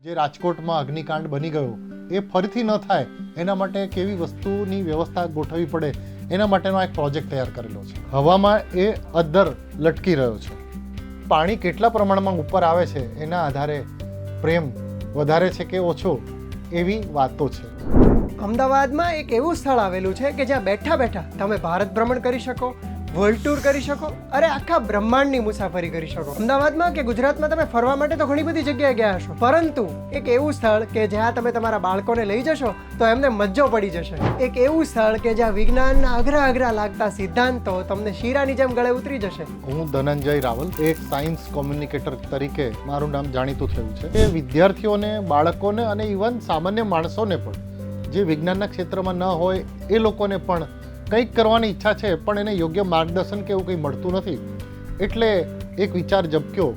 જે રાજકોટમાં અગ્નિકાંડ બની ગયો એ ફરીથી ન થાય એના માટે કેવી વસ્તુની વ્યવસ્થા ગોઠવવી પડે એના માટેનો એક પ્રોજેક્ટ તૈયાર કરેલો છે. હવામાં એ અદ્ધર લટકી રહ્યો છે. પાણી કેટલા પ્રમાણમાં ઉપર આવે છે એના આધારે પ્રેમ વધારે છે કે ઓછો એવી વાતો છે. અમદાવાદમાં એક એવું સ્થળ આવેલું છે કે જ્યાં બેઠા બેઠા તમે ભારત ભ્રમણ કરી શકો, વર્લ્ડ ટૂર કરી શકો, અરે આખા બ્રહ્માંડની મુસાફરી કરી શકો. અમદાવાદમાં કે ગુજરાતમાં તમે ફરવા માટે તો ઘણી બધી જગ્યાએ ગયા હશો, પરંતુ એક એવું સ્થળ કે જ્યાં તમે તમારા બાળકોને લઈ જશો તો એમને મજ્જો પડી જશે. એક એવું સ્થળ કે જ્યાં વિજ્ઞાનના અઘરા લાગતા સિદ્ધાંતો તમને શીરાની જેમ ગળે ઉતરી જશે. હું ધનંજય રાવલ, એક સાયન્સ કોમ્યુનિકેટર તરીકે મારું નામ જાણીતું થયું છે. એ વિદ્યાર્થીઓને, બાળકોને અને ઇવન સામાન્ય માણસોને પણ જે વિજ્ઞાનના ક્ષેત્રમાં ન હોય એ લોકોને પણ કંઈક કરવાની ઈચ્છા છે પણ એને યોગ્ય માર્ગદર્શન કે એવું કંઈ મળતું નથી. એટલે એક વિચાર ઝબક્યો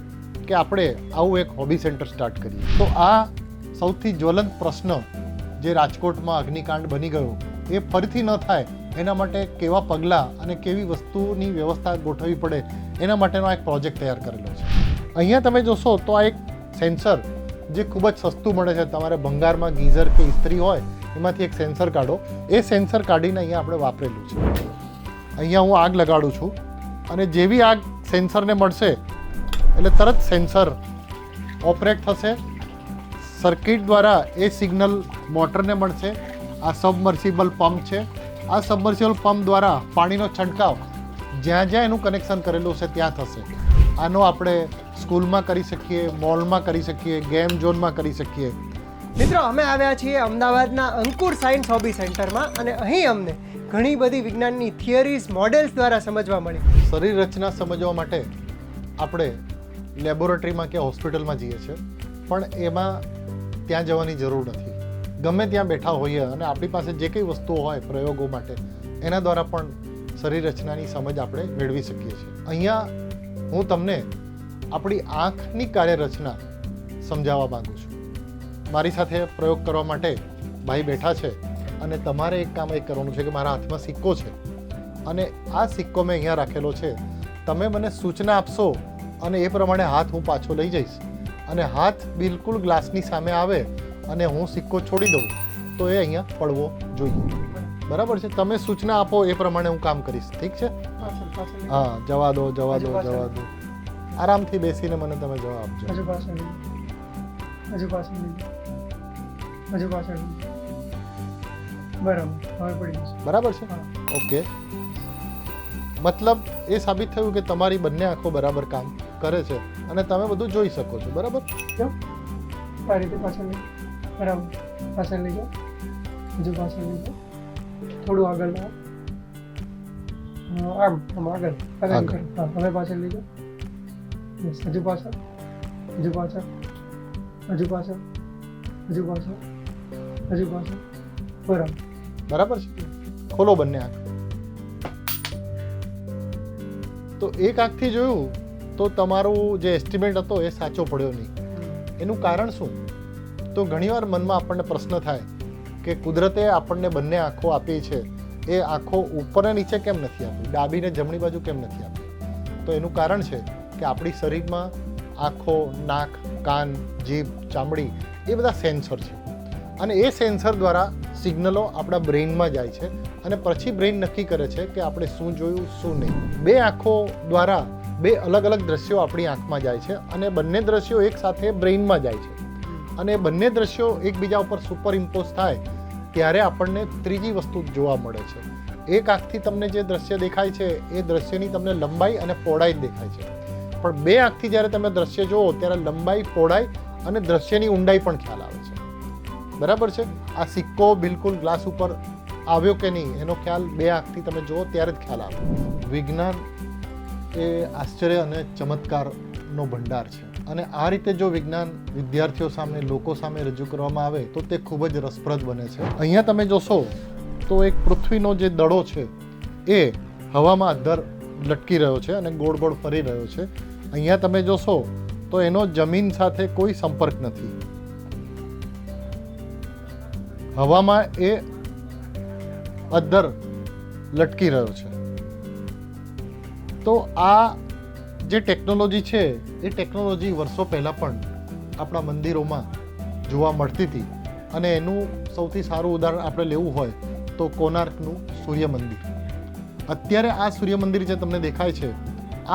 કે આપણે આવું એક હોબી સેન્ટર સ્ટાર્ટ કરીએ. તો આ સૌથી જ્વલંત પ્રશ્ન જે રાજકોટમાં અગ્નિકાંડ બની ગયો એ ફરીથી ન થાય એના માટે કેવા પગલાં અને કેવી વસ્તુની વ્યવસ્થા ગોઠવવી પડે એના માટેનો એક પ્રોજેક્ટ તૈયાર કરેલો છે. અહીંયા તમે જોશો તો આ એક સેન્સર જે ખૂબ જ સસ્તું મળે છે. તમારે ભંગારમાં ગીઝર કે ઇસ્ત્રી હોય એમાંથી એક સેન્સર કાઢો. એ સેન્સર કાઢીને અહીંયા આપણે વાપરેલું છે. અહીંયા હું આગ લગાડું છું અને જેવી આગ સેન્સરને મળશે એટલે તરત સેન્સર ઓપરેટ થશે. સર્કિટ દ્વારા એ સિગ્નલ મોટરને મળશે. આ સબમર્સિબલ પંપ છે. આ સબમર્સિબલ પંપ દ્વારા પાણીનો છંટકાવ જ્યાં જ્યાં એનું કનેક્શન કરેલું છે ત્યાં થશે. આનો આપણે સ્કૂલમાં કરી શકીએ, મોલમાં કરી શકીએ, ગેમ ઝોનમાં કરી શકીએ. મિત્રો, અમે આવ્યા છીએ અમદાવાદના અંકુર સાયન્સ હોબી સેન્ટરમાં અને અહીં અમને ઘણી બધી વિજ્ઞાનની થિયરીઝ, મોડેલ્સ દ્વારા સમજવા મળી. શરીર રચના સમજવા માટે આપણે લેબોરેટરીમાં કે હોસ્પિટલમાં જઈએ છીએ, પણ એમાં ત્યાં જવાની જરૂર નથી. ગમે ત્યાં બેઠા હોઈએ અને આપણી પાસે જે કંઈ વસ્તુઓ હોય પ્રયોગો માટે એના દ્વારા પણ શરીર રચનાની સમજ આપણે મેળવી શકીએ છીએ. અહીંયા હું તમને આપણી આંખની કાર્યરચના સમજાવવા માગું છું. મારી સાથે પ્રયોગ કરવા માટે ભાઈ બેઠા છે અને તમારે એક કામ એ કરવાનું છે કે મારા હાથમાં સિક્કો છે અને આ સિક્કો મેં અહીંયા રાખેલો છે. તમે મને સૂચના આપશો અને એ પ્રમાણે હાથ હું પાછો લઈ જઈશ અને હાથ બિલકુલ ગ્લાસની સામે આવે અને હું સિક્કો છોડી દઉં તો એ અહીંયા પડવો જોઈએ. બરાબર છે? તમે સૂચના આપો એ પ્રમાણે હું કામ કરીશ. ઠીક છે? હા, જવા દો. આરામથી બેસીને મને તમે જવાબ આપજો. બરાબર છે? ઓકે. મતલબ એ સાબિત થયું કે તમારી બંને આંખો બરાબર કામ કરે છે અને તમે બધું જોઈ શકો છો. બરાબર? થોડું આગળ લાવો. આમ આગળ. હવે પાછળ લઈ જાઓ. હજુ પાછળ. બરાબર છે? ખોલો બંને આંખ. તો એક આંખથી જોયું તો તમારું જે એસ્ટિમેટ હતો એ સાચો પડ્યો નહીં. એનું કારણ શું? તો ઘણીવાર મનમાં આપણને પ્રશ્ન થાય કે કુદરતે આપણને બંને આંખો આપી છે, એ આંખો ઉપર અને નીચે કેમ નથી આપી, ડાબી ને જમણી બાજુ કેમ નથી આપી? તો એનું કારણ છે કે આપણી શરીરમાં આંખો, નાક, કાન, જીભ, ચામડી એ બધા સેન્સર છે અને એ સેન્સર દ્વારા સિગ્નલો આપણા બ્રેઇનમાં જાય છે અને પછી બ્રેઇન નક્કી કરે છે કે આપણે શું જોયું, શું નહીં. બે આંખો દ્વારા બે અલગ અલગ દ્રશ્યો આપણી આંખમાં જાય છે અને બંને દ્રશ્યો એક સાથે બ્રેઇનમાં જાય છે અને બંને દ્રશ્યો એકબીજા ઉપર સુપર ઇમ્પોઝ થાય ત્યારે આપણને ત્રીજી વસ્તુ જોવા મળે છે. એક આંખથી તમને જે દ્રશ્ય દેખાય છે એ દ્રશ્યની તમને લંબાઈ અને પહોળાઈ જ દેખાય છે, પણ બે આંખથી જ્યારે તમે દ્રશ્ય જુઓ ત્યારે લંબાઈ, પહોળાઈ અને દ્રશ્યની ઊંડાઈ પણ ખ્યાલ આવે છે. બરાબર છે? આ સિક્કો બિલકુલ ગ્લાસ ઉપર આવ્યો કે નહીં એનો ખ્યાલ બે આંખથી તમે જુઓ ત્યારે જ ખ્યાલ આવે. વિજ્ઞાન એ આશ્ચર્ય અને ચમત્કારનો ભંડાર છે અને આ રીતે જો વિજ્ઞાન વિદ્યાર્થીઓ સામે, લોકો સામે રજૂ કરવામાં આવે તો તે ખૂબ જ રસપ્રદ બને છે. અહીંયા તમે જોશો તો એક પૃથ્વીનો જે દડો છે એ હવામાં અદ્ધર લટકી રહ્યો છે અને ગોળ ગોળ ફરી રહ્યો છે. અહીંયા તમે જોશો તો એનો જમીન સાથે કોઈ સંપર્ક નથી. હવામાં એ અદ્ધર લટકી રહ્યો છે. તો આ જે ટેકનોલોજી છે એ ટેકનોલોજી વર્ષો પહેલાં પણ આપણા મંદિરોમાં જોવા મળતી હતી. અને એનું સૌથી સારું ઉદાહરણ આપણે લેવું હોય તો કોનાર્કનું સૂર્ય મંદિર. અત્યારે આ સૂર્ય મંદિર જે તમને દેખાય છે,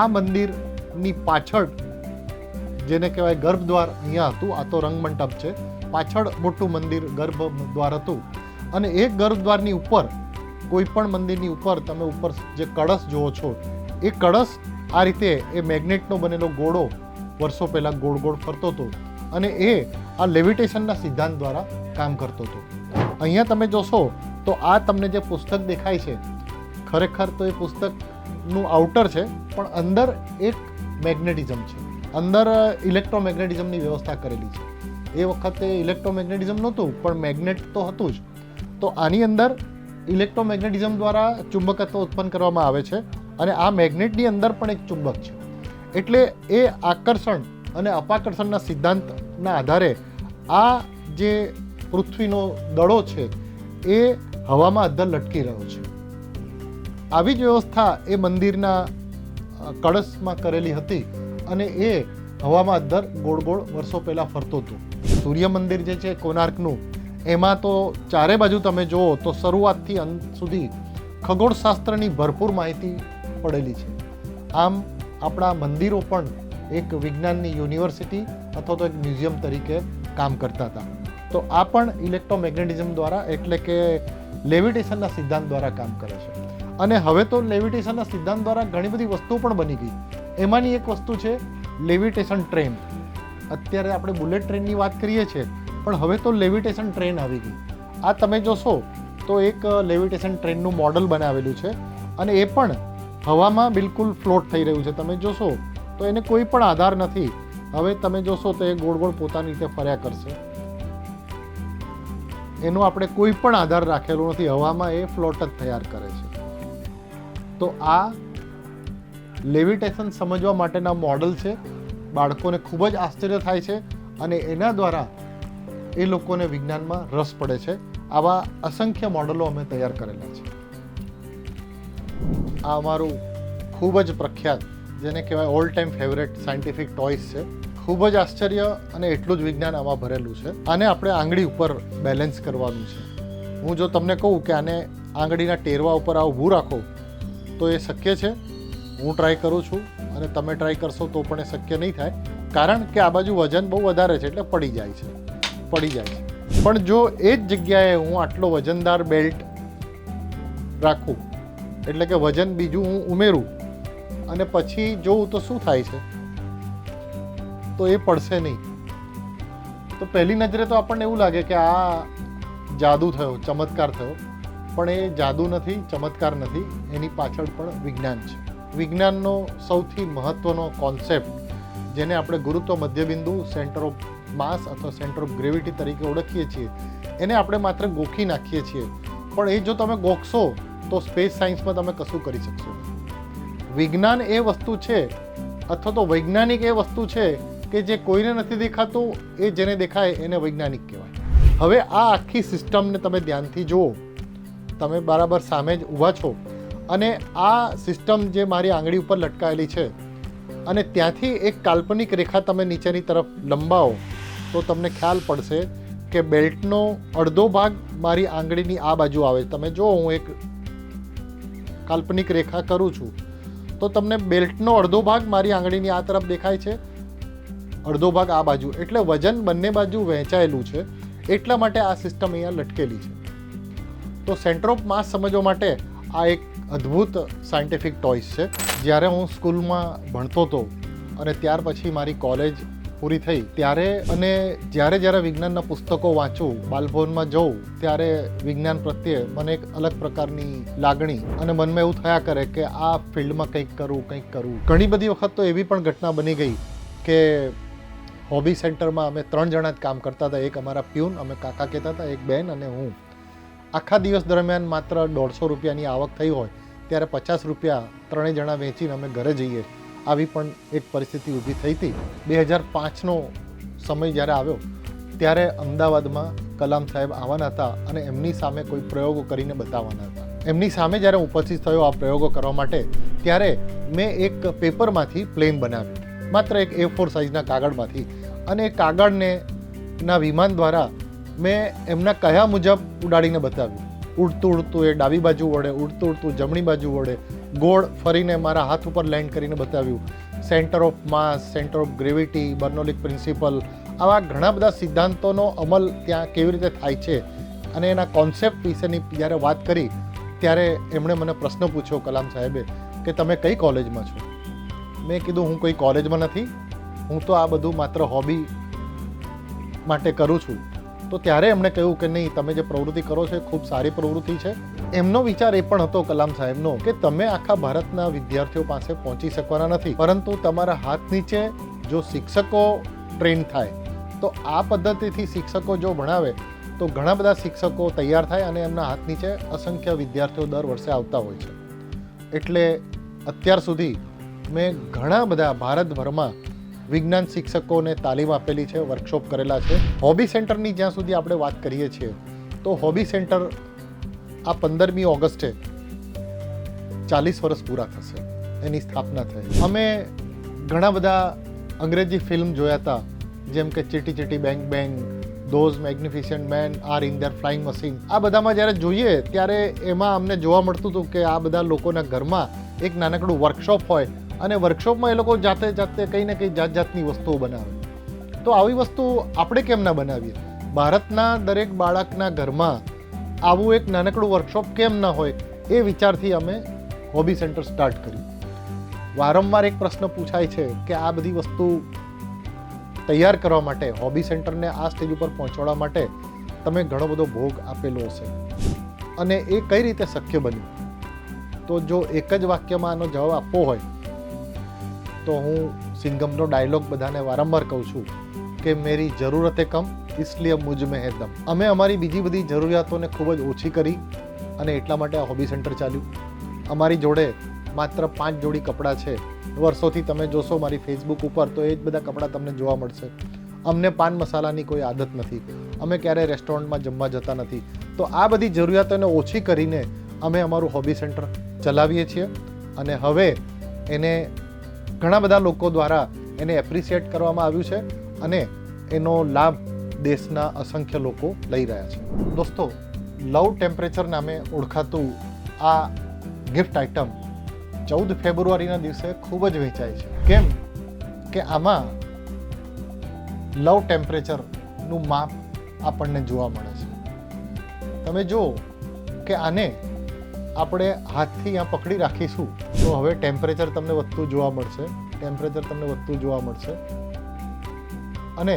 આ મંદિરની પાછળ જેને કહેવાય ગર્ભદ્વાર અહીંયા હતું. આ તો રંગમંડપ છે, પાછળ મોટું મંદિર ગર્ભદ્વાર હતું. અને એ ગર્ભદ્વારની ઉપર, કોઈ પણ મંદિરની ઉપર તમે ઉપર જે કળશ જુઓ છો, એ કળશ આ રીતે એ મેગ્નેટનો બનેલો ગોળો વર્ષો પહેલાં ગોળ ગોળ ફરતો હતો અને એ આ લેવિટેશનના સિદ્ધાંત દ્વારા કામ કરતો હતો. અહીંયા તમે જોશો તો આ તમને જે પુસ્તક દેખાય છે, ખરેખર તો એ પુસ્તકનું આઉટર છે, પણ અંદર એક મેગ્નેટિઝમ છે, અંદર ઇલેક્ટ્રોમેગ્નેટિઝમની વ્યવસ્થા કરેલી છે. એ વખતે ઇલેક્ટ્રોમેગ્નેટિઝમ નહોતું, પણ મેગ્નેટ તો હતું જ. તો આની અંદર ઇલેક્ટ્રોમેગ્નેટિઝમ દ્વારા ચુંબકત્વ ઉત્પન્ન કરવામાં આવે છે અને આ મેગ્નેટની અંદર પણ એક ચુંબક છે. એટલે એ આકર્ષણ અને અપાકર્ષણના સિદ્ધાંતના આધારે આ જે પૃથ્વીનો દડો છે એ હવામાં અદ્ધર લટકી રહ્યો છે. આવી જ વ્યવસ્થા એ મંદિરના કળશમાં કરેલી હતી અને એ હવામાં અદ્ધર ગોળ ગોળ વર્ષો પહેલાં ફરતો હતો. સૂર્ય મંદિર જે છે કોનાર્કનું, એમાં તો ચારે બાજુ તમે જુઓ તો શરૂઆતથી અંત સુધી ખગોળશાસ્ત્રની ભરપૂર માહિતી પડેલી છે. આમ આપણા મંદિરો પણ એક વિજ્ઞાનની યુનિવર્સિટી અથવા તો એક મ્યુઝિયમ તરીકે કામ કરતા હતા. તો આ પણ ઇલેક્ટ્રોમેગ્નેટિઝમ દ્વારા, એટલે કે લેવિટેશનના સિદ્ધાંત દ્વારા કામ કરે છે. અને હવે તો લેવિટેશનના સિદ્ધાંત દ્વારા ઘણી બધી વસ્તુઓ પણ બની ગઈ. એમાંની એક વસ્તુ છે લેવિટેશન ટ્રેન. અત્યારે આપણે બુલેટ ટ્રેનની વાત કરીએ છીએ, પણ હવે તો લેવિટેશન ટ્રેન આવી ગઈ. આ તમે જોશો તો એક લેવિટેશન ટ્રેનનું મોડલ બનાવેલું છે અને એ પણ હવામાં બિલકુલ ફ્લોટ થઈ રહ્યું છે. તમે જોશો તો એને કોઈ પણ આધાર નથી. હવે તમે જોશો તો એ ગોળ ગોળ પોતાની રીતે ફર્યા કરશે. એનો આપણે કોઈ પણ આધાર રાખેલો નથી, હવામાં એ ફ્લોટ જ તૈયાર કરે છે. તો આ લેવિટેશન સમજવા માટેના મોડલ છે. બાળકોને ખૂબ જ આશ્ચર્ય થાય છે અને એના દ્વારા એ લોકોને વિજ્ઞાનમાં રસ પડે છે. આવા અસંખ્ય મોડલો અમે તૈયાર કરેલા છે. આ અમારું ખૂબ જ પ્રખ્યાત, જેને કહેવાય all time favourite scientific toys છે. ખૂબ જ આશ્ચર્ય અને એટલું જ વિજ્ઞાન આમાં ભરેલું છે. આને આપણે આંગળી ઉપર બેલેન્સ કરવાનું છે. હું જો તમને કહું કે આને આંગળીના ટેરવા ઉપર આ ઊભું રાખો તો એ શક્ય છે. હું ટ્રાય કરું છું અને તમે ટ્રાય કરશો તો પણ એ શક્ય નહીં થાય, કારણ કે આ બાજુ વજન બહુ વધારે છે એટલે પડી જાય છે. પણ જો એ જ જગ્યાએ હું આટલો વજનદાર બેલ્ટ રાખું, એટલે કે વજન બીજું હું ઉમેરું અને પછી જોઉં તો શું થાય છે, તો એ પડશે નહીં. તો પહેલી નજરે તો આપણને એવું લાગે કે આ જાદુ થયો, ચમત્કાર થયો, પણ એ જાદુ નથી, ચમત્કાર નથી. એની પાછળ પણ વિજ્ઞાન છે. વિજ્ઞાનનો સૌથી મહત્વનો કોન્સેપ્ટ, જેને આપણે ગુરુત્વ મધ્યબિંદુ, સેન્ટર ઓફ માસ અથવા સેન્ટર ઓફ ગ્રેવિટી તરીકે ઓળખીએ છીએ, એને આપણે માત્ર ગોખી નાખીએ છીએ. પણ એ જો તમે ગોખશો તો સ્પેસ સાયન્સમાં તમે કશું કરી શકશો. વિજ્ઞાન એ વસ્તુ છે, અથવા તો વૈજ્ઞાનિક એ વસ્તુ છે કે જે કોઈને નથી દેખાતું, એ જેને દેખાય એને વૈજ્ઞાનિક કહેવાય. હવે આ આખી સિસ્ટમને તમે ધ્યાનથી જુઓ. તમે બરાબર સામે જ ઊભા છો અને આ સિસ્ટમ જે મારી આંગળી ઉપર લટકાયેલી છે, અને ત્યાંથી એક કાલ્પનિક રેખા તમે નીચેની તરફ લંબાવો તો તમને ખ્યાલ પડશે કે બેલ્ટનો અડધો ભાગ મારી આંગળીની આ બાજુ આવે. તમે જો હું એક કાલ્પનિક રેખા કરું છું તો તમને બેલ્ટનો અડધો ભાગ મારી આંગળીની આ તરફ દેખાય છે, અડધો ભાગ આ બાજુ. એટલે વજન બંને બાજુ વહેંચાયેલું છે, એટલા માટે આ સિસ્ટમ અહીંયા લટકેલી છે. તો સેન્ટર ઓફ માસ સમજવા માટે આ એક અદ્ભુત સાયન્ટિફિક ટોયસ છે. જ્યારે હું સ્કૂલમાં ભણતો હતો અને ત્યાર પછી મારી કોલેજ પૂરી થઈ ત્યારે, અને જ્યારે વિજ્ઞાનના પુસ્તકો વાંચું, બાલભવનમાં જઉં, ત્યારે વિજ્ઞાન પ્રત્યે મને એક અલગ પ્રકારની લાગણી અને મનમાં એવું થયા કરે કે આ ફિલ્ડમાં કંઈક કરું. ઘણી બધી વખત તો એવી પણ ઘટના બની ગઈ કે હોબી સેન્ટરમાં અમે 3 જણા જ કામ કરતા હતા. એક અમારા પ્યુન, અમે કાકા કહેતા હતા, એક બેન અને હું. આખા દિવસ દરમિયાન માત્ર 150 રૂપિયાની આવક થઈ હોય ત્યારે 50 રૂપિયા 3 જણા વેચીને અમે ઘરે જઈએ. આવી પણ એક પરિસ્થિતિ ઊભી થઈ હતી. 2005નો સમય જ્યારે આવ્યો ત્યારે અમદાવાદમાં કલામ સાહેબ આવવાના હતા અને એમની સામે કોઈ પ્રયોગો કરીને બતાવવાના હતા. એમની સામે જ્યારે ઉપસ્થિત થયો આ પ્રયોગો કરવા માટે, ત્યારે મેં એક પેપરમાંથી પ્લેન બનાવ્યું, માત્ર એક A4 સાઇઝના કાગળમાંથી. અને એ કાગળને ના વિમાન દ્વારા મેં એમના કયા મુજબ ઉડાડીને બતાવ્યું. ઉડતું ઉડતું એ ડાબી બાજુ વળે, ઉડતું ઉડતું જમણી બાજુ વળે, ગોળ ફરીને મારા હાથ ઉપર લેન્ડ કરીને બતાવ્યું. Centre of mass, centre of gravity, Bernoulli principle, આવા ઘણા બધા સિદ્ધાંતોનો અમલ ત્યાં કેવી રીતે થાય છે અને એના કોન્સેપ્ટ વિશેની જ્યારે વાત કરી ત્યારે એમણે મને પ્રશ્ન પૂછ્યો કલામ સાહેબે કે તમે કઈ કોલેજમાં છો. મેં કીધું હું કોઈ કોલેજમાં નથી, હું તો આ બધું માત્ર હોબી માટે કરું છું. તો ત્યારે એમણે કહ્યું કે નહીં, તમે જે પ્રવૃત્તિ કરો છો એ ખૂબ સારી પ્રવૃત્તિ છે. એમનો વિચાર એ પણ હતો કલામ સાહેબનો કે તમે આખા ભારતના વિદ્યાર્થીઓ પાસે પહોંચી શકવાના નથી, પરંતુ તમારા હાથ નીચે જો શિક્ષકો ટ્રેન થાય તો આ પદ્ધતિથી શિક્ષકો જો ભણાવે તો ઘણા બધા શિક્ષકો તૈયાર થાય અને એમના હાથ નીચે અસંખ્ય વિદ્યાર્થીઓ દર વર્ષે આવતા હોય છે. એટલે અત્યાર સુધી મેં ઘણા બધા ભારતભરમાં વિજ્ઞાન શિક્ષકોને તાલીમ આપેલી છે, વર્કશોપ કરેલા છે. હોબી સેન્ટરની જ્યાં સુધી આપણે વાત કરીએ છીએ તો હોબી સેન્ટર આ 15મી ઓગસ્ટે 40 વર્ષ પૂરા થશે, એની સ્થાપના થઈ. અમે ઘણા બધા અંગ્રેજી ફિલ્મ જોયા હતા, જેમ કે Chitty Chitty Bang Bang, those magnificent men are in their flying machine. આ બધામાં જ્યારે જોઈએ ત્યારે એમાં અમને જોવા મળતું હતું કે આ બધા લોકોના ઘરમાં એક નાનકડું વર્કશોપ હોય અને વર્કશોપમાં એ લોકો જાતે કંઈ ને કંઈ જાતની વસ્તુઓ બનાવે. તો આવી વસ્તુ આપણે કેમ ના બનાવીએ? ભારતના દરેક બાળકના ઘરમાં આવું એક નાનકડું વર્કશોપ કેમ ના હોય? એ વિચારથી અમે હોબી સેન્ટર સ્ટાર્ટ કર્યું. વારંવાર એક પ્રશ્ન પૂછાય છે કે આ બધી વસ્તુ તૈયાર કરવા માટે, હોબી સેન્ટરને આ સ્ટેજ ઉપર પહોંચાડવા માટે તમે ઘણો બધો ભોગ આપેલો હશે અને એ કઈ રીતે શક્ય બન્યું? તો જો એક જ વાક્યમાં આનો જવાબ આપવો હોય તો હું સિંઘમનો ડાયલોગ બધાને વારંવાર કહું છું કે મેરી જરૂરતે કમ इसलिए मुझ में है दम. અમે અમારી બીજી બધી જરૂરિયાતોને ખૂબ જ ઓછી કરી અને એટલા માટે આ હોબી સેન્ટર ચાલ્યું. અમારી જોડે માત્ર 5 જોડી કપડાં છે. વર્ષોથી તમે જોશો મારી ફેસબુક ઉપર તો એ જ બધા કપડાં તમને જોવા મળશે. અમને પાન મસાલાની કોઈ આદત નથી, અમે ક્યારેય રેસ્ટોરન્ટમાં જમવા જતા નથી. તો આ બધી જરૂરિયાતોને ઓછી કરીને અમે અમારું હોબી સેન્ટર ચલાવીએ છીએ અને હવે એને ઘણા બધા લોકો દ્વારા એને એપ્રિશિએટ કરવામાં આવ્યું છે અને એનો લાભ દેશના અસંખ્ય લોકો લઈ રહ્યા છે. દોસ્તો, લવ ટેમ્પરેચર નામે ઓળખાતું આ ગિફ્ટ આઇટમ 14 ફેબ્રુઆરીના દિવસે ખૂબ જ વેચાય છે. કેમ કે આમાં લવ ટેમ્પરેચરનું માપ આપણને જોવા મળે છે. તમે જુઓ કે આને આપણે હાથથી અહીંયા પકડી રાખીશું તો હવે ટેમ્પરેચર તમને વધતું જોવા મળશે. અને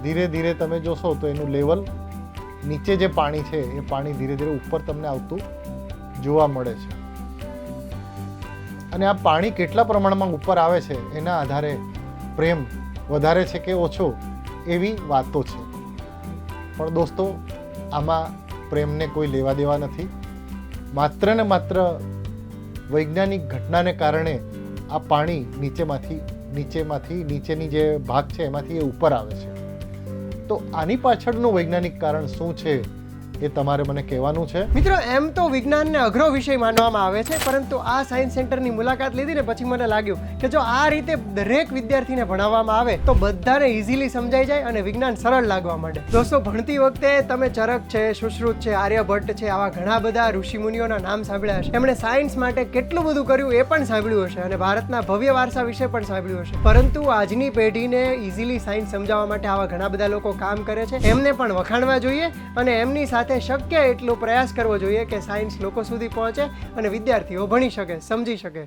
ધીરે ધીરે તમે જોશો તો એનું લેવલ, નીચે જે પાણી છે એ પાણી ધીરે ધીરે ઉપર તમને આવતું જોવા મળે છે. અને આ પાણી કેટલા પ્રમાણમાં ઉપર આવે છે એના આધારે પ્રેમ વધારે છે કે ઓછો એવી વાતો છે. પણ દોસ્તો, આમાં પ્રેમને કોઈ લેવા દેવા નથી. માત્ર ને માત્ર વૈજ્ઞાનિક ઘટનાને કારણે આ પાણી નીચેની જે ભાગ છે એમાંથી એ ઉપર આવે છે. તો આની પાછળનું વૈજ્ઞાનિક કારણ શું છે એ તમારે મને કહેવાનું છે. મિત્રો, એમ તો વિજ્ઞાનને અઘરો વિષય માનવામાં આવે છે, પરંતુ આ સાયન્સ સેન્ટરની મુલાકાત લીધી ને પછી મને લાગ્યું કે જો આ રીતે દરેક વિદ્યાર્થીને ભણાવવામાં આવે તો બધાને ઇઝીલી સમજાઈ જાય અને વિજ્ઞાન સરળ લાગવા માંડે. દોસ્તો, ભણતી વખતે તમે ચરક છે, સુશ્રુત છે, આર્યભટ્ટ છે, આવા ઘણા બધા ઋષિમુનિઓના નામ સાંભળ્યા હશે. એમણે સાયન્સ માટે કેટલું બધું કર્યું એ પણ સાંભળ્યું હશે અને ભારતના ભવ્ય વારસા વિશે પણ સાંભળ્યું હશે. પરંતુ આજની પેઢીને ઇઝીલી સાયન્સ સમજાવવા માટે આવા ઘણા બધા લોકો કામ કરે છે. એમને પણ વખાણવા જોઈએ અને એમની સાથે શક્ય એટલો પ્રયાસ કરવો જોઈએ કે સાયન્સ લોકો સુધી પહોંચે અને વિદ્યાર્થીઓ ભણી શકે, સમજી શકે.